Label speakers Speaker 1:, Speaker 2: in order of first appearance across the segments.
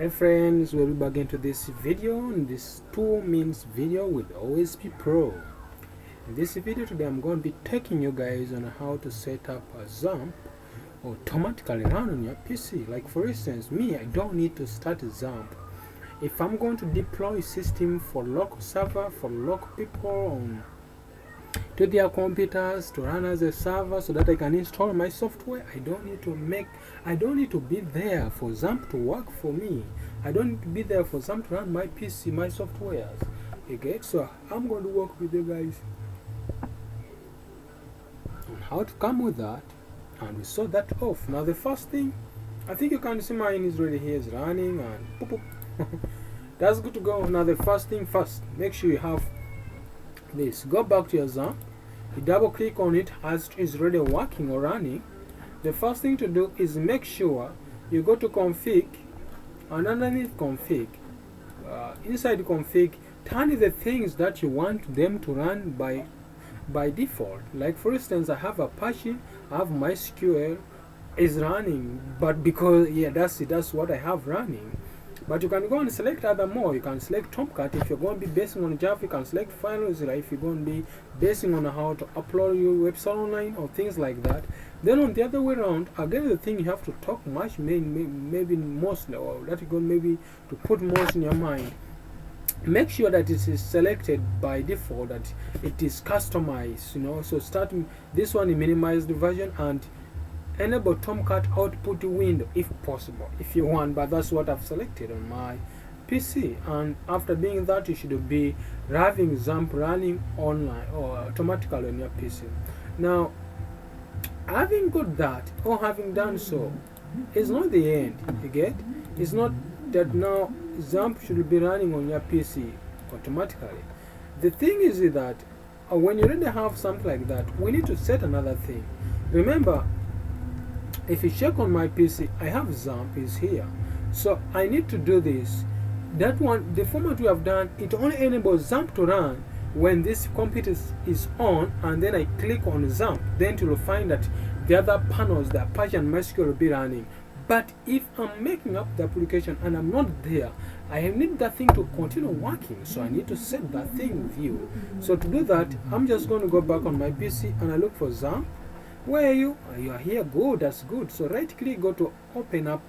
Speaker 1: Hey friends, we'll be back into this video, and this 2 minutes video with OSP Pro. In this video today I'm going to be taking you guys on how to set up a Xampp automatically run on your PC. Like for instance, me, I don't need to start Xampp. If I'm going to deploy a system for local server, for local people to their computers to run as a server so that I can install my software, I don't need to be there for Xampp to work for me. I don't need to be there for Xampp to run my PC, my softwares. Okay, so I'm going to work with you guys on how to come with that, and we saw that off. Now the first thing, I think you can see mine is ready here, is running, and boop, boop. That's good to go. Now the first thing first, make sure you have this. Go back to your Xampp, you double click on it as it is already working or running. The first thing to do is make sure you go to config, and underneath config, inside config, turn the things that you want them to run by default. Like for instance, I have Apache, I have MySQL is running, but because that's what I have running. But you can go and select other more. You can select Tomcat if you're going to be basing on Java. You can select FileZilla if you're going to be basing on how to upload your website online or things like that. Then on the other way around, again the thing you have to talk much, maybe mostly, or that you're going maybe to put most in your mind. Make sure that it is selected by default, that it is customized. So starting this one, minimize the version and enable Tomcat output window if possible, if you want, but that's what I've selected on my PC. And after doing that, you should be having Xampp running online or automatically on your PC. Now, having got that, or having done so, is not the end. You get? It's not that now Xampp should be running on your PC automatically. The thing is that when you already have something like that, we need to set another thing. Remember, if you check on my PC, I have Xampp is here, so I need to do this. That one, the format we have done, it only enables Xampp to run when this computer is on, and then I click on Xampp. Then you will find that the other panels, the Apache and MySQL, will be running. But if I'm making up the application and I'm not there, I need that thing to continue working, so I need to set that thing with you. So to do that, I'm just going to go back on my PC and I look for Xampp. Where are you? You are here. Good, that's good. So right click, go to open up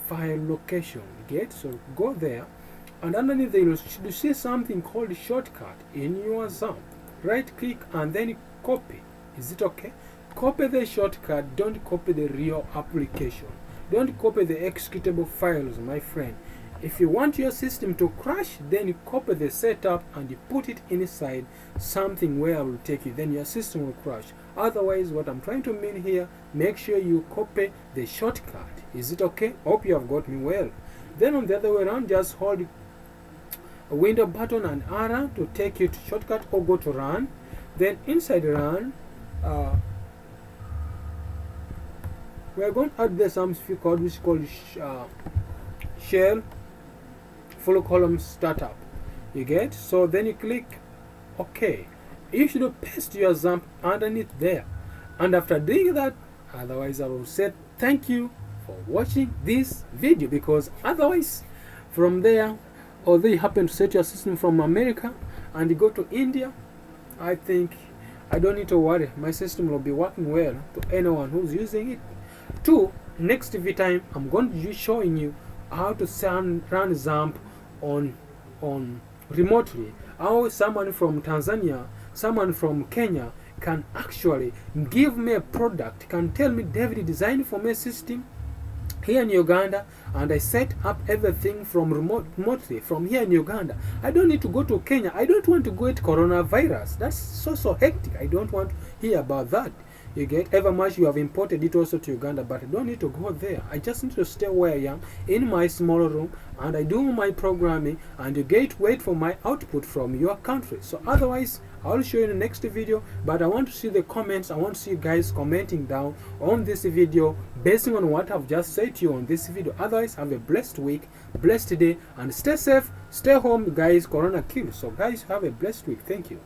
Speaker 1: file location. Get, so go there, and underneath there you should see something called shortcut in your Xampp. Right click and then copy. Is it okay? Copy the shortcut, don't copy the real application. Don't copy the executable files, my friend. If you want your system to crash, then you copy the setup and you put it inside something where I will take you, then your system will crash. Otherwise, what I'm trying to mean here, make sure you copy the shortcut. Is it okay? Hope you have got me well. Then on the other way around, just hold a window button and arrow to take you to shortcut, or go to run. Then inside run, we're going to add some code which is called shell full column startup. You get? So then you click OK. You should paste your Xampp underneath there. And after doing that, otherwise I will say thank you for watching this video, because otherwise from there, although you happen to set your system from America and you go to India, I think I don't need to worry. My system will be working well to anyone who's using it. Next time I'm going to be showing you how to run Xampp on remotely. How someone from Tanzania, someone from Kenya can actually give me a product, can tell me, David, design for me a system here in Uganda, and I set up everything from remotely from here in Uganda. I don't need to go to Kenya. I don't want to go at coronavirus. That's so hectic. I don't want to hear about that. You get? Ever much you have imported it also to Uganda, but I don't need to go there. I just need to stay where I am in my small room, and I do my programming, and you wait for my output from your country. So otherwise, I'll show you in the next video, but I want to see the comments. I want to see you guys commenting down on this video based on what I've just said to you on this video. Otherwise, have a blessed week, blessed day, and stay safe, stay home, guys. Corona kills. So guys, have a blessed week. Thank you.